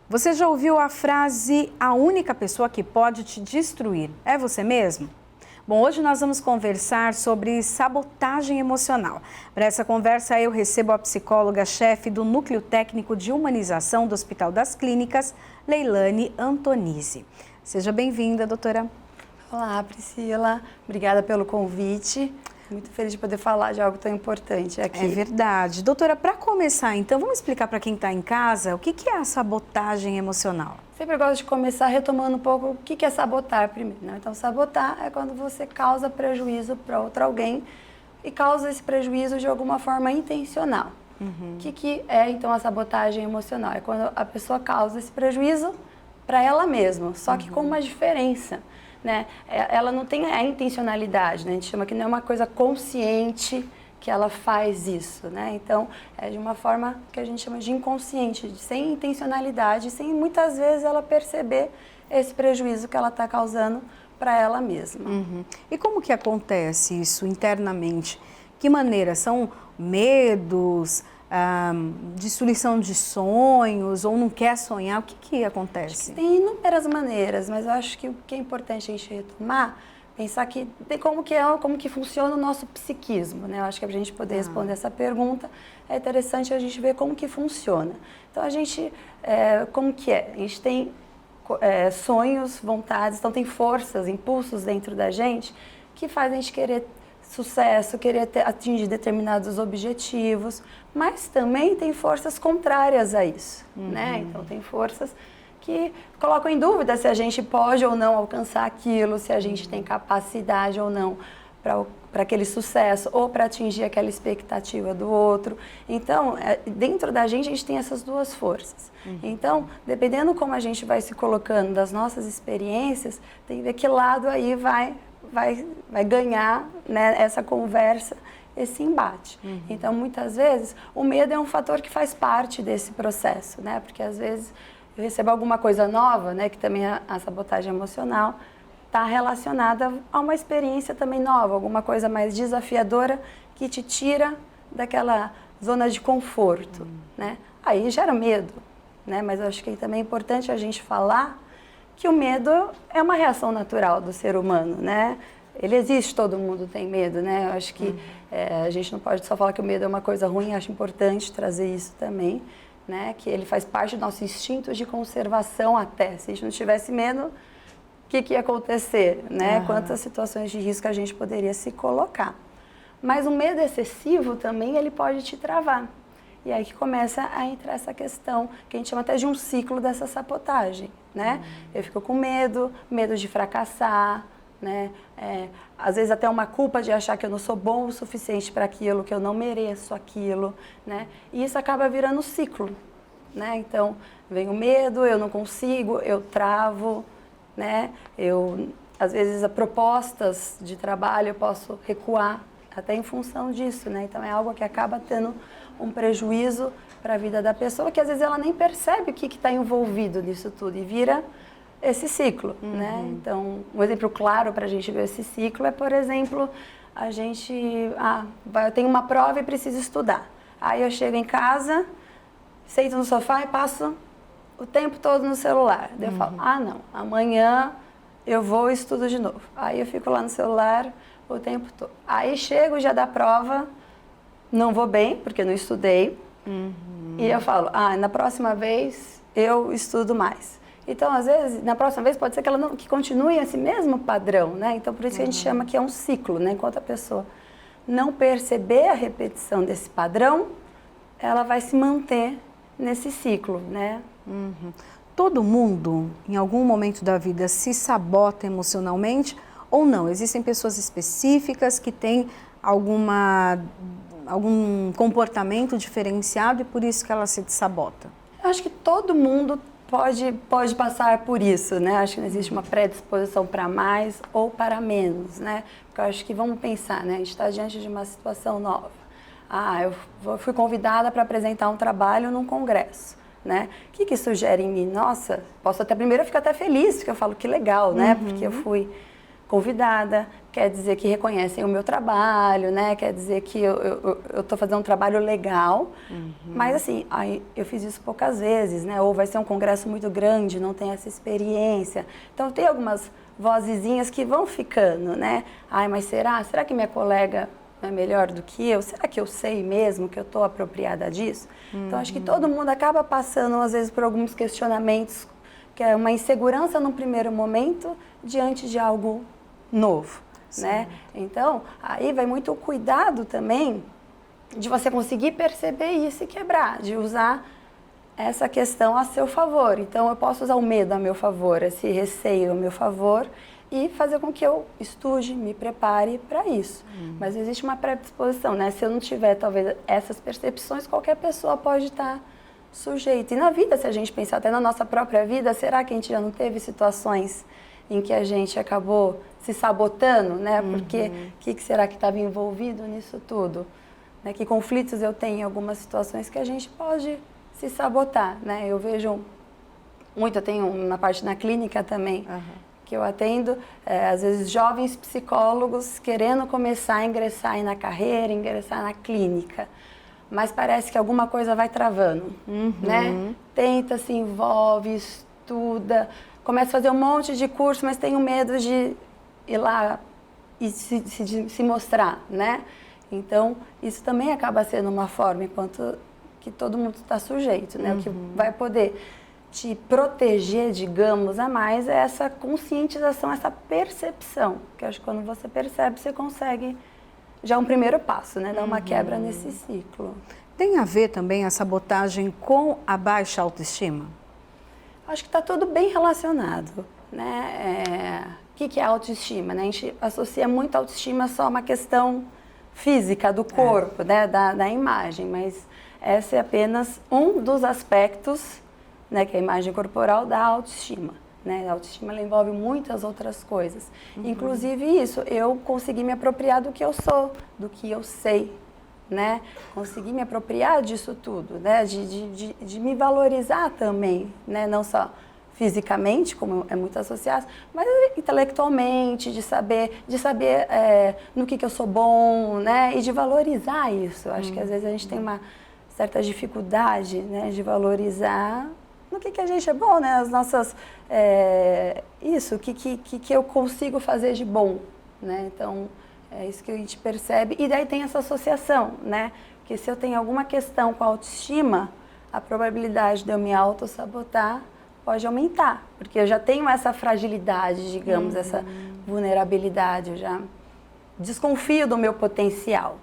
Você já ouviu a frase, a única pessoa que pode te destruir é você mesmo? Bom, hoje nós vamos conversar sobre sabotagem emocional. Para essa conversa eu recebo a psicóloga-chefe do Núcleo Técnico de Humanização do Hospital das Clínicas, Leilane Antonizzi. Seja bem-vinda, doutora. Olá, Priscila. Obrigada pelo convite. Muito feliz de poder falar de algo tão importante aqui. É verdade. Doutora, para começar, então, vamos explicar para quem está em casa o que é a sabotagem emocional? Sempre gosto de começar retomando um pouco o que é sabotar primeiro, né? Então, sabotar é quando você causa prejuízo para outro alguém e causa esse prejuízo de alguma forma intencional. O que é, então, a sabotagem emocional? É quando a pessoa causa esse prejuízo para ela mesma, só que com uma diferença. Né? Ela não tem a intencionalidade, né? A gente chama que não é uma coisa consciente que ela faz isso, né? Então, é de uma forma que a gente chama de inconsciente, sem intencionalidade, sem muitas vezes ela perceber esse prejuízo que ela está causando para ela mesma. E como que acontece isso internamente? Que maneira? São medos, destruição de sonhos, ou não quer sonhar? O que acontece? Tem inúmeras maneiras, mas eu acho que o que é importante a gente retomar, pensar que tem como que funciona o nosso psiquismo, né? Eu acho que para a gente poder responder essa pergunta, é interessante a gente ver como que funciona. Então, a gente, como que é? A gente tem sonhos, vontades, então tem forças, impulsos dentro da gente que fazem a gente querer sucesso, querer atingir determinados objetivos, mas também tem forças contrárias a isso, né? Então, tem forças que colocam em dúvida se a gente pode ou não alcançar aquilo, se a gente tem capacidade ou não para aquele sucesso ou para atingir aquela expectativa do outro. Então, dentro da gente tem essas duas forças. Então, dependendo como a gente vai se colocando das nossas experiências, tem que ver que lado aí vai ganhar, né, essa conversa, esse embate. Então, muitas vezes, o medo é um fator que faz parte desse processo, né? Porque, às vezes, eu recebo alguma coisa nova, né, que também a sabotagem emocional está relacionada a uma experiência também nova, alguma coisa mais desafiadora que te tira daquela zona de conforto, né? Aí gera medo, né? Mas eu acho que também é importante a gente falar que o medo é uma reação natural do ser humano, né? Ele existe, todo mundo tem medo, né? Eu acho que a gente não pode só falar que o medo é uma coisa ruim, acho importante trazer isso também, né? Que ele faz parte do nosso instinto de conservação até. Se a gente não tivesse medo, o que ia acontecer, né? Quantas situações de risco a gente poderia se colocar. Mas o medo excessivo também, ele pode te travar. E aí que começa a entrar essa questão, que a gente chama até de um ciclo dessa sabotagem, né? Eu fico com medo de fracassar, né? Às vezes até uma culpa de achar que eu não sou bom o suficiente para aquilo, que eu não mereço aquilo, né? E isso acaba virando ciclo, né? Então, vem o medo, eu não consigo, eu travo, né? Às vezes, a propostas de trabalho eu posso recuar, até em função disso, né? Então, é algo que acaba tendo um prejuízo para a vida da pessoa, que às vezes ela nem percebe o que está envolvido nisso tudo e vira esse ciclo, né? Então, um exemplo claro para a gente ver esse ciclo é, por exemplo, a gente, eu tenho uma prova e preciso estudar. Aí eu chego em casa, sento no sofá e passo o tempo todo no celular. Daí eu falo, não, amanhã eu vou e estudo de novo. Aí eu fico lá no celular o tempo todo. Aí chego já da prova, não vou bem, porque não estudei. E eu falo, na próxima vez eu estudo mais. Então, às vezes, na próxima vez pode ser que ela que continue esse mesmo padrão, né? Então, por isso que a gente chama que é um ciclo, né? Enquanto a pessoa não perceber a repetição desse padrão, ela vai se manter nesse ciclo, né? Todo mundo, em algum momento da vida, se sabota emocionalmente ou não? Existem pessoas específicas que têm algum comportamento diferenciado e por isso que ela se sabota? Eu acho que todo mundo pode passar por isso, né? Acho que não existe uma predisposição para mais ou para menos, né? Porque eu acho que, vamos pensar, né? A gente está diante de uma situação nova. Eu fui convidada para apresentar um trabalho num congresso, né? O que isso gera em mim? Nossa, posso até primeiro ficar até feliz, porque eu falo que legal, né? Porque eu fui convidada, quer dizer que reconhecem o meu trabalho, né? Quer dizer que eu estou fazendo um trabalho legal, mas assim, aí eu fiz isso poucas vezes, né? Ou vai ser um congresso muito grande, não tem essa experiência. Então tem algumas vozezinhas que vão ficando, né? Ai, mas será? Será que minha colega é melhor do que eu? Será que eu sei mesmo que eu estou apropriada disso? Então acho que todo mundo acaba passando às vezes por alguns questionamentos, que é uma insegurança num primeiro momento diante de algo novo, né? Então, aí vai muito o cuidado também de você conseguir perceber isso e quebrar, de usar essa questão a seu favor. Então, eu posso usar o medo a meu favor, esse receio a meu favor e fazer com que eu estude, me prepare para isso. Mas existe uma predisposição, né? Se eu não tiver, talvez, essas percepções, qualquer pessoa pode estar sujeita. E na vida, se a gente pensar até na nossa própria vida, será que a gente já não teve situações em que a gente acabou se sabotando, né? Porque o que será que estava envolvido nisso tudo? Né? Que conflitos eu tenho em algumas situações que a gente pode se sabotar, né? Eu vejo muito, eu tenho na parte na clínica também, que eu atendo, às vezes jovens psicólogos querendo começar a ingressar aí na carreira, ingressar na clínica, mas parece que alguma coisa vai travando, né? Tenta, se envolve, estuda, começa a fazer um monte de curso, mas tem o medo de ir lá e se mostrar, né? Então, isso também acaba sendo uma forma, enquanto que todo mundo está sujeito, né? O que vai poder te proteger, digamos, a mais é essa conscientização, essa percepção, que eu acho que quando você percebe, você consegue, já é um primeiro passo, né? Dar uma quebra nesse ciclo. Tem a ver também a sabotagem com a baixa autoestima? Acho que está tudo bem relacionado, né? O que é autoestima, né? A gente associa muito a autoestima só a uma questão física do corpo, né? Da imagem, mas esse é apenas um dos aspectos, né? Que é a imagem corporal da autoestima, né? A autoestima ela envolve muitas outras coisas, inclusive isso, eu consegui me apropriar do que eu sou, do que eu sei, né? Consegui me apropriar disso tudo, né? De me valorizar também, né? Não só fisicamente, como é muito associado, mas intelectualmente, de saber no que eu sou bom, né? E de valorizar isso. Acho que às vezes a gente tem uma certa dificuldade, né? De valorizar no que a gente é bom, né? As nossas... o que eu consigo fazer de bom, né? Então, é isso que a gente percebe. E daí tem essa associação, né? Porque se eu tenho alguma questão com a autoestima, a probabilidade de eu me autossabotar pode aumentar. Porque eu já tenho essa fragilidade, digamos, essa vulnerabilidade. Eu já desconfio do meu potencial,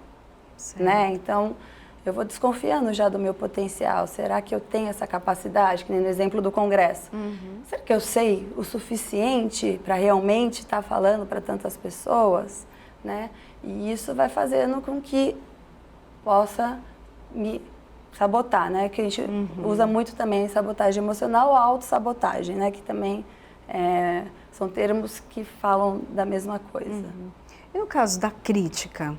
né? Então, eu vou desconfiando já do meu potencial. Será que eu tenho essa capacidade? Que nem no exemplo do congresso. Será que eu sei o suficiente para realmente estar falando para tantas pessoas? Né? E isso vai fazendo com que possa me sabotar, né? Que a gente usa muito também sabotagem emocional ou autossabotagem, né? Que também são termos que falam da mesma coisa. E no caso da crítica?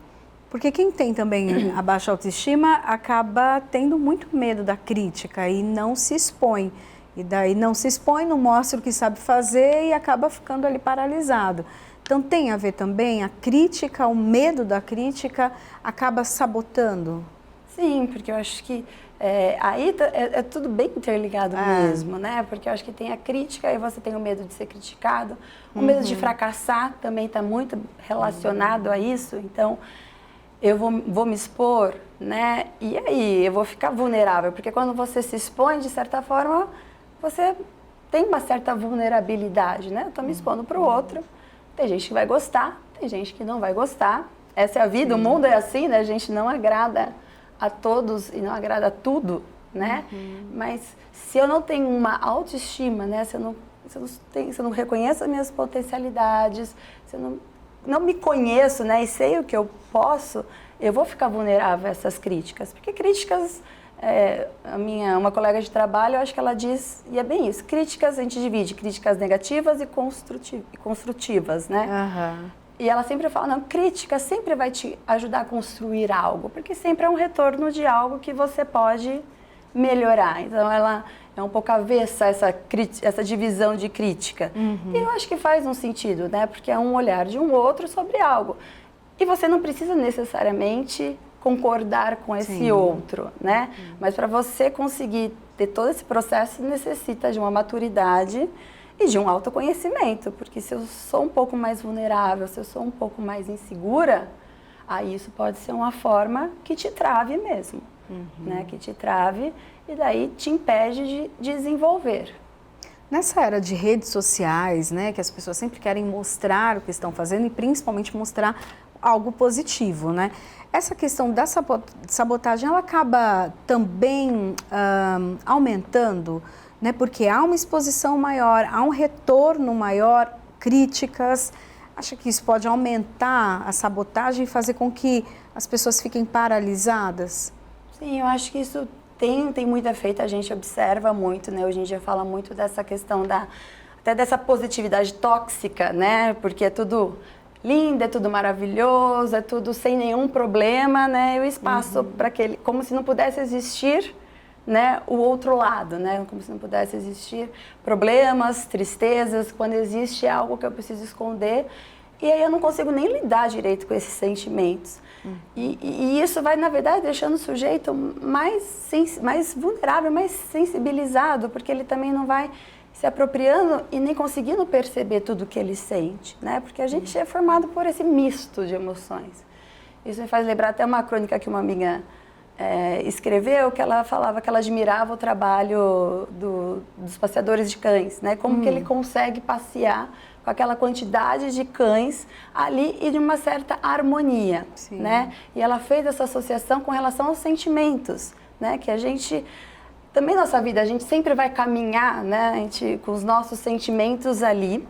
Porque quem tem também a baixa autoestima acaba tendo muito medo da crítica e não se expõe. E daí não se expõe, não mostra o que sabe fazer e acaba ficando ali paralisado. Então tem a ver também a crítica, o medo da crítica acaba sabotando? Sim, porque eu acho que aí é tudo bem interligado mesmo, né? Porque eu acho que tem a crítica e você tem o medo de ser criticado, o medo de fracassar também está muito relacionado a isso. Então, eu vou me expor, né? E aí, eu vou ficar vulnerável, porque quando você se expõe, de certa forma, você tem uma certa vulnerabilidade, né? Eu estou me expondo para o outro. Tem gente que vai gostar, tem gente que não vai gostar. Essa é a vida, o mundo é assim, né? A gente não agrada a todos e não agrada a tudo, né? Mas se eu não tenho uma autoestima, né? Se eu não reconheço as minhas potencialidades, se eu não me conheço, né? E sei o que eu posso, eu vou ficar vulnerável a essas críticas. Porque críticas... uma colega de trabalho, eu acho que ela diz, e é bem isso, críticas, a gente divide críticas negativas e construtivas, né? E ela sempre fala, não, crítica sempre vai te ajudar a construir algo, porque sempre é um retorno de algo que você pode melhorar. Então, ela é um pouco avessa a essa divisão de crítica. E eu acho que faz um sentido, né? Porque é um olhar de um outro sobre algo. E você não precisa necessariamente concordar com esse outro, né? Mas para você conseguir ter todo esse processo, necessita de uma maturidade e de um autoconhecimento. Porque se eu sou um pouco mais vulnerável, se eu sou um pouco mais insegura, aí isso pode ser uma forma que te trave mesmo, né? Que te trave e daí te impede de desenvolver. Nessa era de redes sociais, né, que as pessoas sempre querem mostrar o que estão fazendo e principalmente mostrar algo positivo, né? Essa questão da sabotagem, ela acaba também aumentando, né? Porque há uma exposição maior, há um retorno maior, críticas. Acha que isso pode aumentar a sabotagem e fazer com que as pessoas fiquem paralisadas? Sim, eu acho que isso tem muito efeito, a gente observa muito, né? Hoje em dia fala muito dessa questão até dessa positividade tóxica, né? Porque é tudo lindo, é tudo maravilhoso, é tudo sem nenhum problema, né? E o espaço para aquele, como se não pudesse existir, né, o outro lado, né? Como se não pudesse existir problemas, tristezas, quando existe algo que eu preciso esconder. E aí eu não consigo nem lidar direito com esses sentimentos. E isso vai, na verdade, deixando o sujeito mais vulnerável, mais sensibilizado, porque ele também não vai se apropriando e nem conseguindo perceber tudo que ele sente, né? Porque a gente é formado por esse misto de emoções. Isso me faz lembrar até uma crônica que uma amiga escreveu, que ela falava que ela admirava o trabalho dos passeadores de cães, né? Como que ele consegue passear com aquela quantidade de cães ali e de uma certa harmonia, né? E ela fez essa associação com relação aos sentimentos, né? Que a gente, também na nossa vida, a gente sempre vai caminhar, né? Com os nossos sentimentos ali,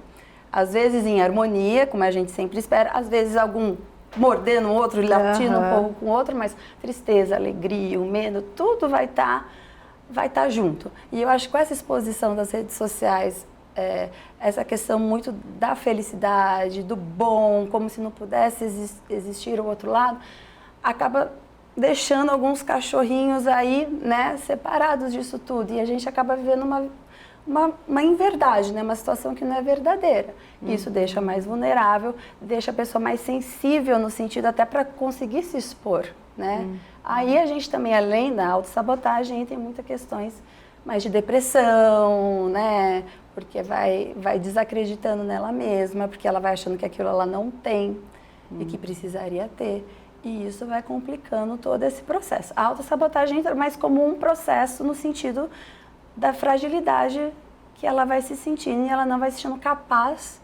às vezes em harmonia, como a gente sempre espera, às vezes algum mordendo o outro, latindo um pouco com o outro, mas tristeza, alegria, o medo, tudo vai estar junto. E eu acho que com essa exposição das redes sociais, essa questão muito da felicidade, do bom, como se não pudesse existir o outro lado, acaba deixando alguns cachorrinhos aí, né, separados disso tudo. E a gente acaba vivendo uma inverdade, né, uma situação que não é verdadeira. Isso deixa mais vulnerável, deixa a pessoa mais sensível no sentido até para conseguir se expor, né? Aí a gente também, além da autossabotagem, tem muitas questões mais de depressão, né? Porque vai desacreditando nela mesma, porque ela vai achando que aquilo ela não tem e que precisaria ter. E isso vai complicando todo esse processo. A autossabotagem entra mais como um processo no sentido da fragilidade que ela vai se sentindo e ela não vai se sentindo capaz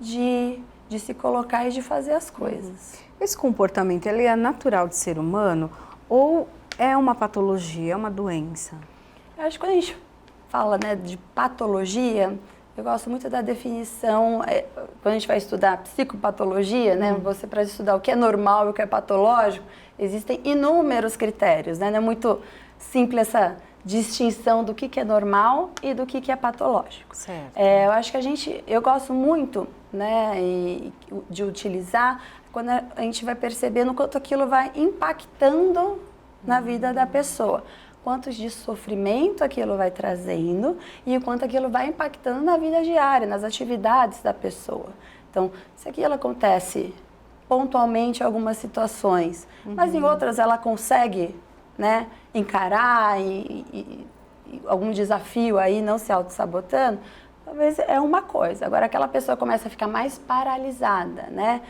de se colocar e de fazer as coisas. Esse comportamento, ele é natural de ser humano ou é uma patologia, é uma doença? Eu acho que quando a gente fala, né, de patologia, eu gosto muito da definição, quando a gente vai estudar psicopatologia, né, você para estudar o que é normal e o que é patológico, existem inúmeros critérios, né, não é muito simples essa distinção do que é normal e do que é patológico. Certo. Eu acho que eu gosto muito, né, de utilizar quando a gente vai percebendo quanto aquilo vai impactando na vida da pessoa. Quanto de sofrimento aquilo vai trazendo e o quanto aquilo vai impactando na vida diária, nas atividades da pessoa. Então, se aquilo acontece pontualmente em algumas situações, mas em outras ela consegue, né, encarar e algum desafio aí, não se auto-sabotando, talvez é uma coisa. Agora, aquela pessoa começa a ficar mais paralisada, né?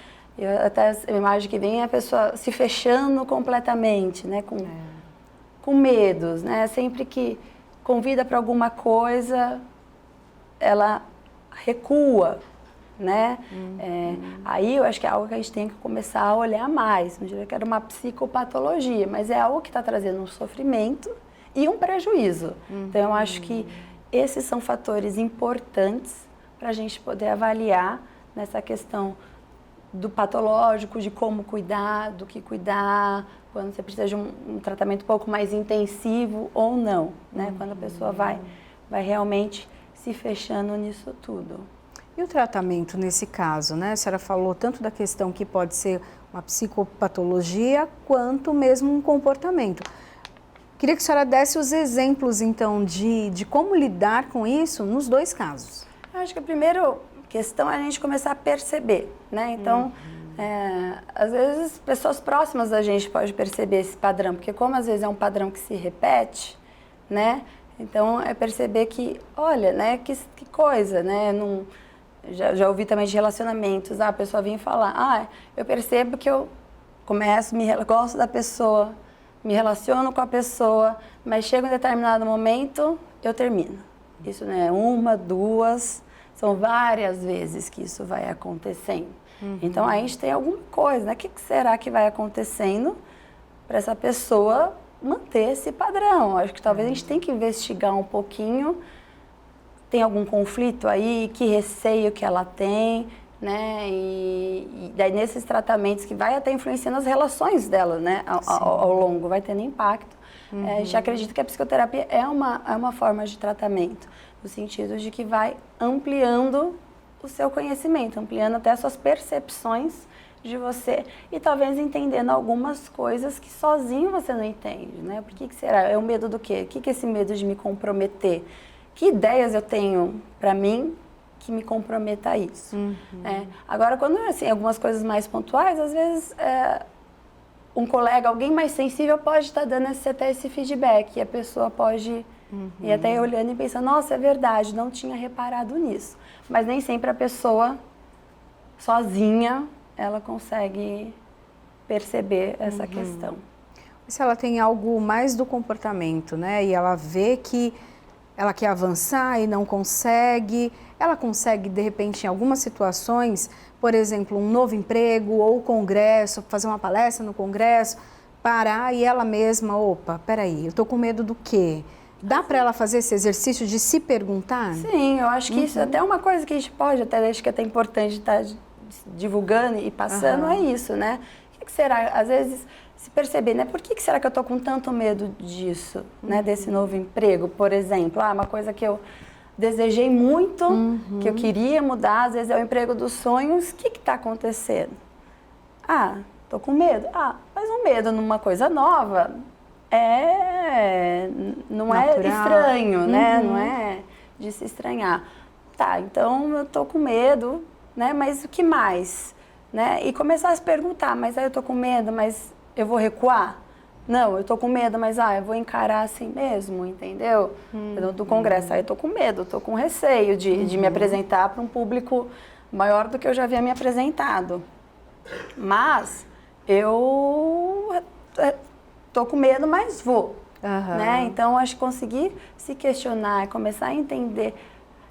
Até a imagem que vem é a pessoa se fechando completamente, né, com medos, né? Sempre que convida para alguma coisa, ela recua, né? Aí eu acho que é algo que a gente tem que começar a olhar mais. Não diria que era uma psicopatologia, mas é algo que está trazendo um sofrimento e um prejuízo. Então eu acho que esses são fatores importantes para a gente poder avaliar nessa questão do patológico, de como cuidar, do que cuidar, quando você precisa de um tratamento um pouco mais intensivo ou não, né? Quando a pessoa vai realmente se fechando nisso tudo. E o tratamento nesse caso, né? A senhora falou tanto da questão que pode ser uma psicopatologia, quanto mesmo um comportamento. Queria que a senhora desse os exemplos, então, de como lidar com isso nos dois casos. Acho que a primeira questão é a gente começar a perceber, né? Então, às vezes, pessoas próximas da gente podem perceber esse padrão, porque como às vezes é um padrão que se repete, né? Então, é perceber que, olha, né, que coisa, né? Já ouvi também de relacionamentos, a pessoa vem falar, eu percebo que eu gosto da pessoa, me relaciono com a pessoa, mas chega um determinado momento, eu termino. Isso não é uma, duas, são várias vezes que isso vai acontecendo. Então, a gente tem alguma coisa, né? O que será que vai acontecendo para essa pessoa manter esse padrão? Acho que talvez a gente tenha que investigar um pouquinho. Tem algum conflito aí? Que receio que ela tem? Né? E daí nesses tratamentos que vai até influenciando as relações dela, né? Ao longo, vai tendo impacto. A gente acredita que a psicoterapia é uma forma de tratamento, no sentido de que vai ampliando o seu conhecimento, ampliando até as suas percepções de você e talvez entendendo algumas coisas que sozinho você não entende, né? Por que será? É o medo do quê? O que é esse medo de me comprometer? Que ideias eu tenho para mim que me comprometa a isso? Agora, quando assim, algumas coisas mais pontuais, às vezes um colega, alguém mais sensível pode estar dando até esse feedback e a pessoa pode ir até olhando e pensando, nossa, é verdade, não tinha reparado nisso. Mas nem sempre a pessoa sozinha, ela consegue perceber essa questão. Se ela tem algo mais do comportamento, né? E ela vê que ela quer avançar e não consegue, ela consegue, de repente, em algumas situações, por exemplo, um novo emprego ou congresso, fazer uma palestra no congresso, parar e ela mesma, opa, peraí, eu tô com medo do quê? Dá para ela fazer esse exercício de se perguntar? Sim, eu acho que isso é até uma coisa que a gente pode, acho que é até importante estar divulgando e passando, é isso, né? O que será, às vezes, se perceber, né? Por que será que eu estou com tanto medo disso, né? Desse novo emprego, por exemplo? Uma coisa que eu desejei muito, que eu queria mudar, às vezes é o emprego dos sonhos. O que está acontecendo? Estou com medo. Mas um medo numa coisa nova não natural. É estranho, né? Não é de se estranhar. Tá, então eu estou com medo, né? Mas o que mais? Né? E começar a se perguntar, mas aí eu estou com medo, mas eu vou recuar? Não, eu tô com medo, mas eu vou encarar assim mesmo, entendeu? Do congresso, aí eu tô com medo, tô com receio de me apresentar para um público maior do que eu já havia me apresentado. Mas eu tô com medo, mas vou. Né? Então, acho que conseguir se questionar, começar a entender.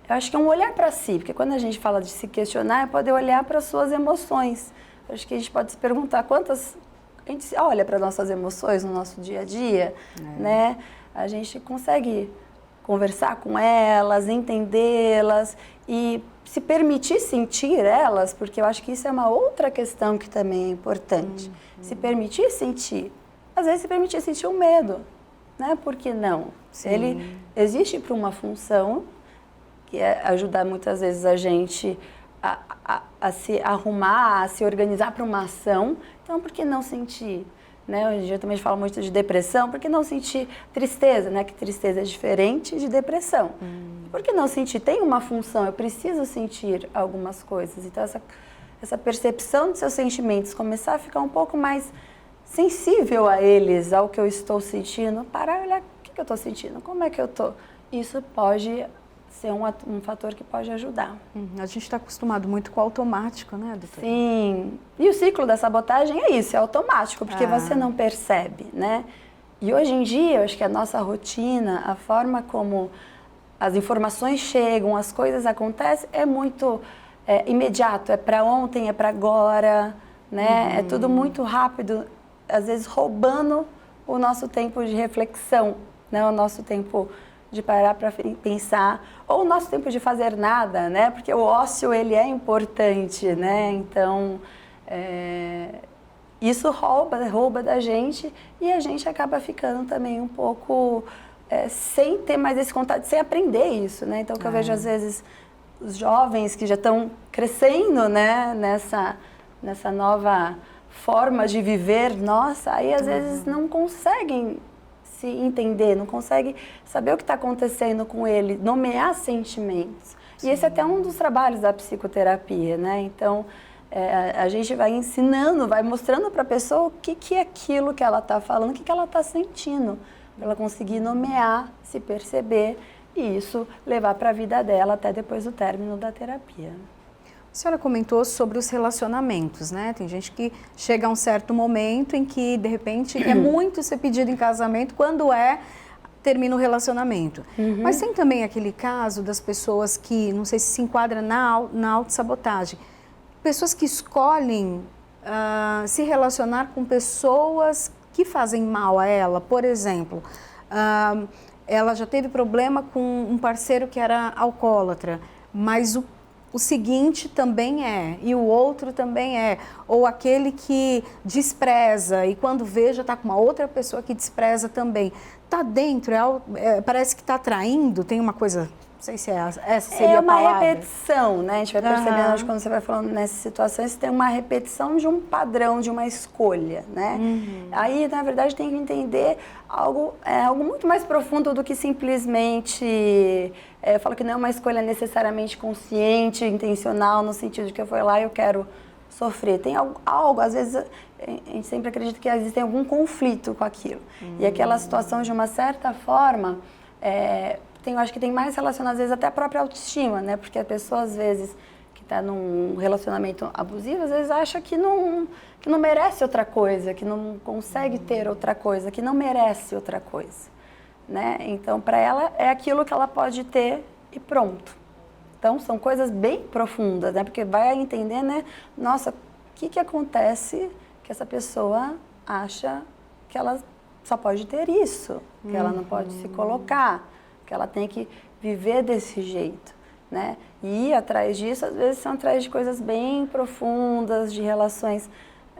Eu acho que é um olhar para si, porque quando a gente fala de se questionar, é poder olhar para as suas emoções. Eu acho que a gente pode se perguntar a gente olha para nossas emoções no nosso dia a dia, né? A gente consegue conversar com elas, entendê-las e se permitir sentir elas, porque eu acho que isso é uma outra questão que também é importante. Se permitir sentir. Às vezes, se permitir sentir o medo, né? Por que não? Sim. Ele existe para uma função, que é ajudar muitas vezes a gente a se arrumar, a se organizar para uma ação. Então, por que não sentir? Né? Hoje em dia também a gente fala muito de depressão, por que não sentir tristeza? Né? Que tristeza é diferente de depressão. Por que não sentir? Tem uma função, eu preciso sentir algumas coisas. Então, essa percepção dos seus sentimentos, começar a ficar um pouco mais sensível a eles, ao que eu estou sentindo, parar e olhar o que eu estou sentindo, como é que eu estou. Isso pode ser um fator que pode ajudar. A gente está acostumado muito com o automático, né, doutora? Sim. E o ciclo da sabotagem é isso, é automático, porque você não percebe, né? E hoje em dia, eu acho que a nossa rotina, a forma como as informações chegam, as coisas acontecem, é muito imediato, é para ontem, é para agora, né? É tudo muito rápido, às vezes roubando o nosso tempo de reflexão, né? O nosso tempo de parar para pensar, ou o nosso tempo de fazer nada, né? Porque o ócio, ele é importante, né? Então, isso rouba da gente e a gente acaba ficando também um pouco sem ter mais esse contato, sem aprender isso, né? Então, o que eu vejo às vezes os jovens que já estão crescendo, né? Nessa nova forma de viver, nossa, aí às vezes não conseguem se entender, não consegue saber o que está acontecendo com ele, nomear sentimentos. Sim. E esse é até um dos trabalhos da psicoterapia, né? Então, a gente vai ensinando, vai mostrando para a pessoa o que é aquilo que ela está falando, o que ela está sentindo, para ela conseguir nomear, se perceber e isso levar para a vida dela até depois do término da terapia. A senhora comentou sobre os relacionamentos, né? Tem gente que chega a um certo momento em que, de repente, quer muito ser pedido em casamento, quando termina o relacionamento. Mas tem também aquele caso das pessoas que, não sei se enquadra na autossabotagem, pessoas que escolhem se relacionar com pessoas que fazem mal a ela. Por exemplo, ela já teve problema com um parceiro que era alcoólatra, mas o seguinte também e o outro também ou aquele que despreza e quando vê já está com uma outra pessoa que despreza também. Está dentro, parece que está traindo, tem uma coisa, não sei se essa seria a palavra. É uma repetição, né? A gente vai percebendo, acho que quando você vai falando nessas situações, tem uma repetição de um padrão, de uma escolha, né? Aí, na verdade, tem que entender algo muito mais profundo do que simplesmente... eu falo que não é uma escolha necessariamente consciente, intencional, no sentido de que eu vou lá e eu quero sofrer. Tem algo, às vezes, a gente sempre acredita que existe algum conflito com aquilo. E aquela situação, de uma certa forma... eu acho que tem mais relacionado, às vezes, até a própria autoestima, né? Porque a pessoa, às vezes, que está num relacionamento abusivo, às vezes acha que não merece outra coisa, que não consegue ter outra coisa, que não merece outra coisa, né? Então, para ela, é aquilo que ela pode ter e pronto. Então, são coisas bem profundas, né? Porque vai entender, né? Nossa, o que acontece que essa pessoa acha que ela só pode ter isso, que ela não pode se colocar, que ela tem que viver desse jeito, né? E ir atrás disso, às vezes, são atrás de coisas bem profundas, de relações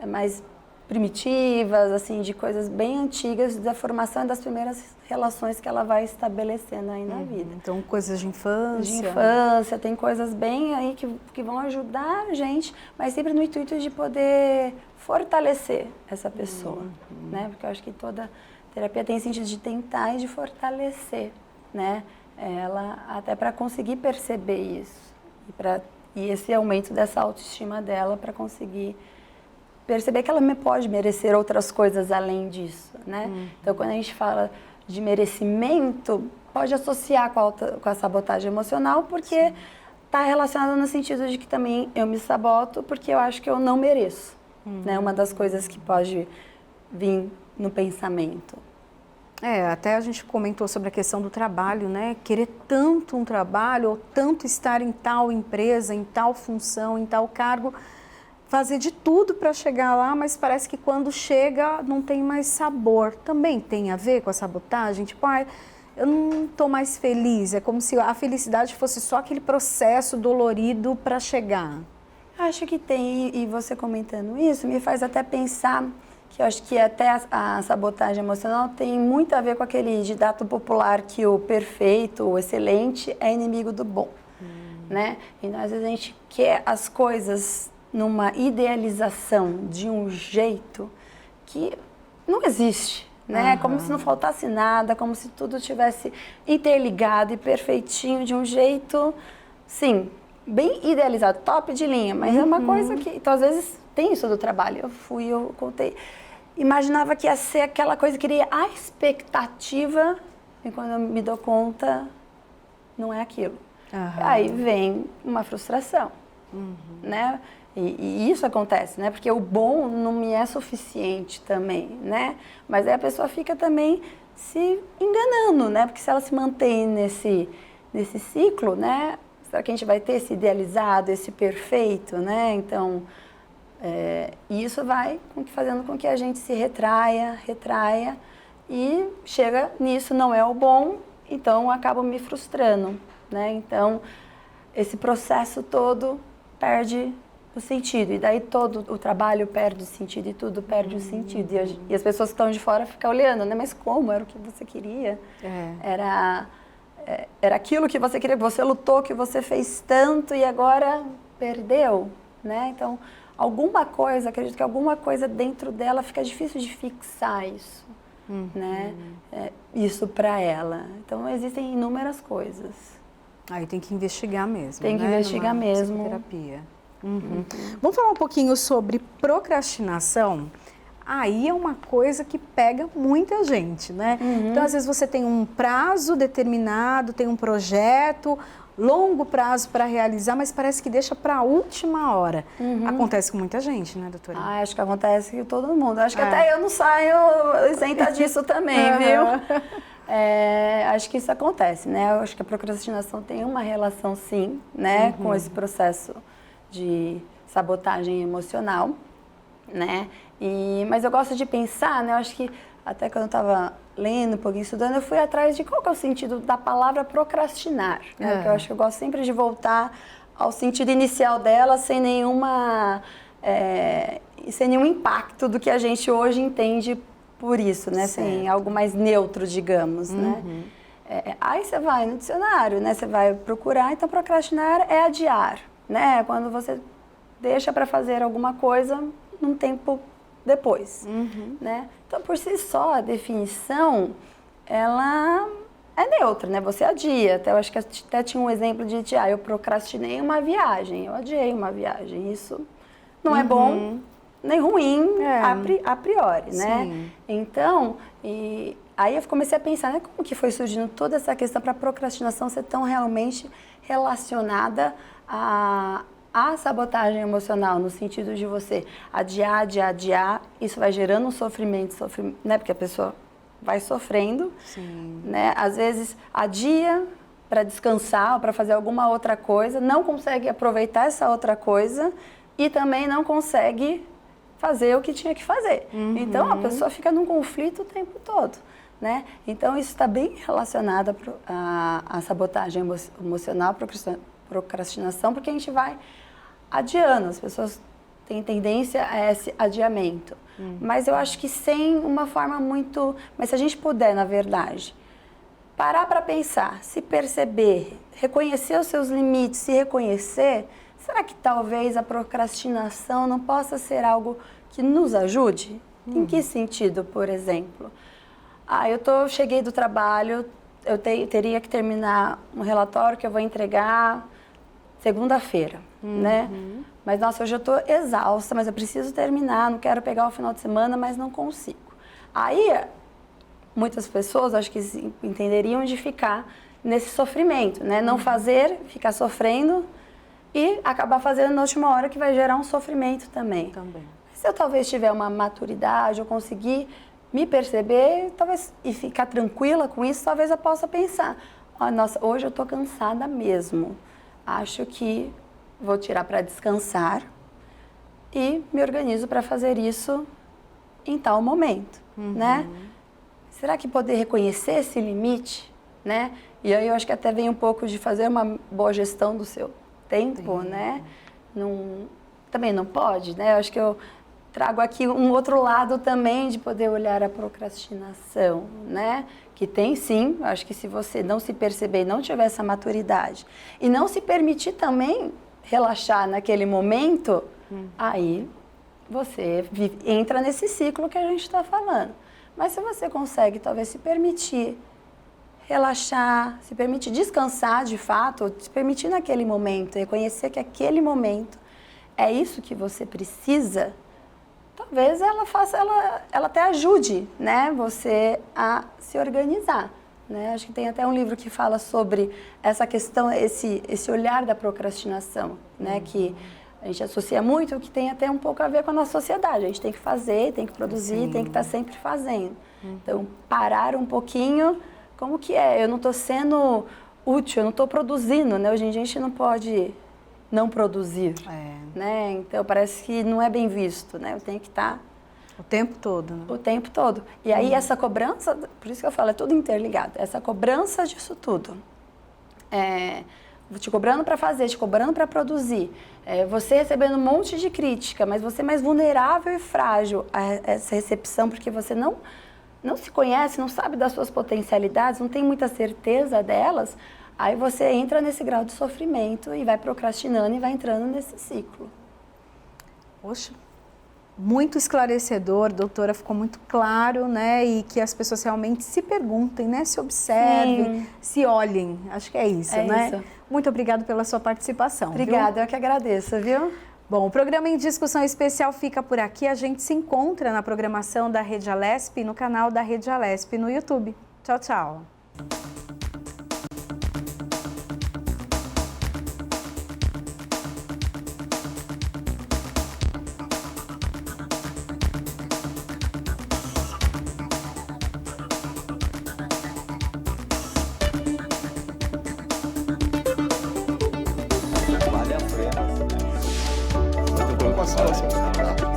mais primitivas, assim, de coisas bem antigas, da formação das primeiras relações que ela vai estabelecendo aí na vida. Então, coisas de infância. De infância, tem coisas bem aí que vão ajudar a gente, mas sempre no intuito de poder fortalecer essa pessoa, né? Porque eu acho que toda terapia tem sentido de tentar e de fortalecer, né? Ela até para conseguir perceber isso e esse aumento dessa autoestima dela para conseguir perceber que ela pode merecer outras coisas além disso, né? Então, quando a gente fala de merecimento, pode associar com a sabotagem emocional, porque está relacionado no sentido de que também eu me saboto porque eu acho que eu não mereço, né? Uma das coisas que pode vir no pensamento. Até a gente comentou sobre a questão do trabalho, né? Querer tanto um trabalho ou tanto estar em tal empresa, em tal função, em tal cargo, fazer de tudo para chegar lá, mas parece que quando chega não tem mais sabor. Também tem a ver com a sabotagem? Tipo, eu não estou mais feliz. É como se a felicidade fosse só aquele processo dolorido para chegar. Acho que tem, e você comentando isso me faz até pensar que eu acho que até a sabotagem emocional tem muito a ver com aquele ditado popular que o perfeito, o excelente é inimigo do bom, né? Então, às vezes a gente quer as coisas numa idealização de um jeito que não existe, né? Como se não faltasse nada, como se tudo tivesse interligado e perfeitinho de um jeito, sim, bem idealizado, top de linha, mas é uma coisa que, então, às vezes tem isso do trabalho. Eu contei, imaginava que ia ser aquela coisa, queria a expectativa, e quando eu me dou conta, não é aquilo. Aí vem uma frustração, né? E isso acontece, né? Porque o bom não me é suficiente também, né? Mas aí a pessoa fica também se enganando, né? Porque se ela se mantém nesse ciclo, né? Será que a gente vai ter esse idealizado, esse perfeito, né? Então, isso vai fazendo com que a gente se retraia e chega nisso, não é o bom, então acaba me frustrando, né? Então, esse processo todo perde o sentido, e daí todo o trabalho perde o sentido e tudo perde o sentido. E as pessoas que estão de fora ficam olhando, né? Mas como? Era o que você queria? Era aquilo que você queria, que você lutou, que você fez tanto e agora perdeu, né? Então, acredito que alguma coisa dentro dela fica difícil de fixar isso, né? Isso para ela. Então, existem inúmeras coisas. Aí tem que investigar mesmo, Tem que investigar mesmo. Terapia. Vamos falar um pouquinho sobre procrastinação? Aí é uma coisa que pega muita gente, né? Então, às vezes você tem um prazo determinado, tem um projeto, longo prazo para realizar, mas parece que deixa para a última hora. Acontece com muita gente, né, doutora? Acho que acontece com todo mundo. Acho que até eu não saio isenta disso também, viu? Acho que isso acontece, né? Eu acho que a procrastinação tem uma relação, sim, né, com esse processo de sabotagem emocional, né? Mas eu gosto de pensar, né? Eu acho que até quando eu estava lendo um pouquinho, estudando, eu fui atrás de qual que é o sentido da palavra procrastinar, né? Porque eu acho que eu gosto sempre de voltar ao sentido inicial dela sem nenhum impacto do que a gente hoje entende por isso, né? Sem algo mais neutro, digamos, né? Aí você vai no dicionário, né? Você vai procurar, então procrastinar é adiar, né? Quando você deixa para fazer alguma coisa num tempo depois, né? Então, por si só, a definição, ela é neutra, né? Você adia. Até, eu acho que até tinha um exemplo de eu procrastinei uma viagem, eu adiei uma viagem. Isso não é bom nem ruim a priori, né? Sim. Então, aí eu comecei a pensar, né? Como que foi surgindo toda essa questão para a procrastinação ser tão realmente relacionada a sabotagem emocional, no sentido de você adiar, isso vai gerando um sofrimento, né? Porque a pessoa vai sofrendo, né? Às vezes adia para descansar ou para fazer alguma outra coisa, não consegue aproveitar essa outra coisa e também não consegue fazer o que tinha que fazer. Então a pessoa fica num conflito o tempo todo, né? Então isso está bem relacionado à sabotagem emocional, procrastinação, porque a gente vai adiando, as pessoas têm tendência a esse adiamento. Mas eu acho que sem uma forma muito... Mas se a gente puder, na verdade, parar para pensar, se perceber, reconhecer os seus limites, se reconhecer, será que talvez a procrastinação não possa ser algo que nos ajude? Em que sentido, por exemplo? Cheguei do trabalho, eu teria que terminar um relatório que eu vou entregar segunda-feira, né? Mas, nossa, hoje eu estou exausta, mas eu preciso terminar, não quero pegar o final de semana, mas não consigo. Aí, muitas pessoas, acho que entenderiam de ficar nesse sofrimento, né? Não fazer, ficar sofrendo e acabar fazendo na última hora, que vai gerar um sofrimento também. Se eu talvez tiver uma maturidade, eu conseguir me perceber, talvez, e ficar tranquila com isso, talvez eu possa pensar, nossa, hoje eu estou cansada mesmo. Acho que vou tirar para descansar e me organizo para fazer isso em tal momento, né? Será que poder reconhecer esse limite, né? E aí eu acho que até vem um pouco de fazer uma boa gestão do seu tempo, né? Também não pode, né? Eu acho que eu trago aqui um outro lado também de poder olhar a procrastinação, né? Que tem sim, acho que se você não se perceber, não tiver essa maturidade e não se permitir também relaxar naquele momento, aí você entra nesse ciclo que a gente está falando. Mas se você consegue talvez se permitir relaxar, se permitir descansar de fato, se permitir naquele momento, reconhecer que aquele momento é isso que você precisa, talvez ela até ajude, né, você a se organizar, né? Acho que tem até um livro que fala sobre essa questão, esse olhar da procrastinação, né, que a gente associa muito, que tem até um pouco a ver com a nossa sociedade. A gente tem que fazer, tem que produzir, tem que estar sempre fazendo. Então, parar um pouquinho, como que é? Eu não estou sendo útil, eu não estou produzindo, né? Hoje em dia a gente não pode não produzir, né? Então parece que não é bem visto, né? Eu tenho que estar o tempo todo, né? O tempo todo. E aí essa cobrança, por isso que eu falo, é tudo interligado. Essa cobrança disso tudo, te cobrando para fazer, te cobrando para produzir, você recebendo um monte de crítica, mas você é mais vulnerável e frágil a essa recepção, porque você não se conhece, não sabe das suas potencialidades, não tem muita certeza delas. Aí você entra nesse grau de sofrimento e vai procrastinando e vai entrando nesse ciclo. Poxa, Muito esclarecedor, doutora, ficou muito claro, né? E que as pessoas realmente se perguntem, né? Se observem, se olhem. Acho que é isso, né? Isso. Muito obrigada pela sua participação. Obrigada, viu? eu que agradeço, viu? Bom, o programa em discussão especial fica por aqui. A gente se encontra na programação da Rede Alesp e no canal da Rede Alesp no YouTube. Tchau, tchau. Vale a pena. Preocupação.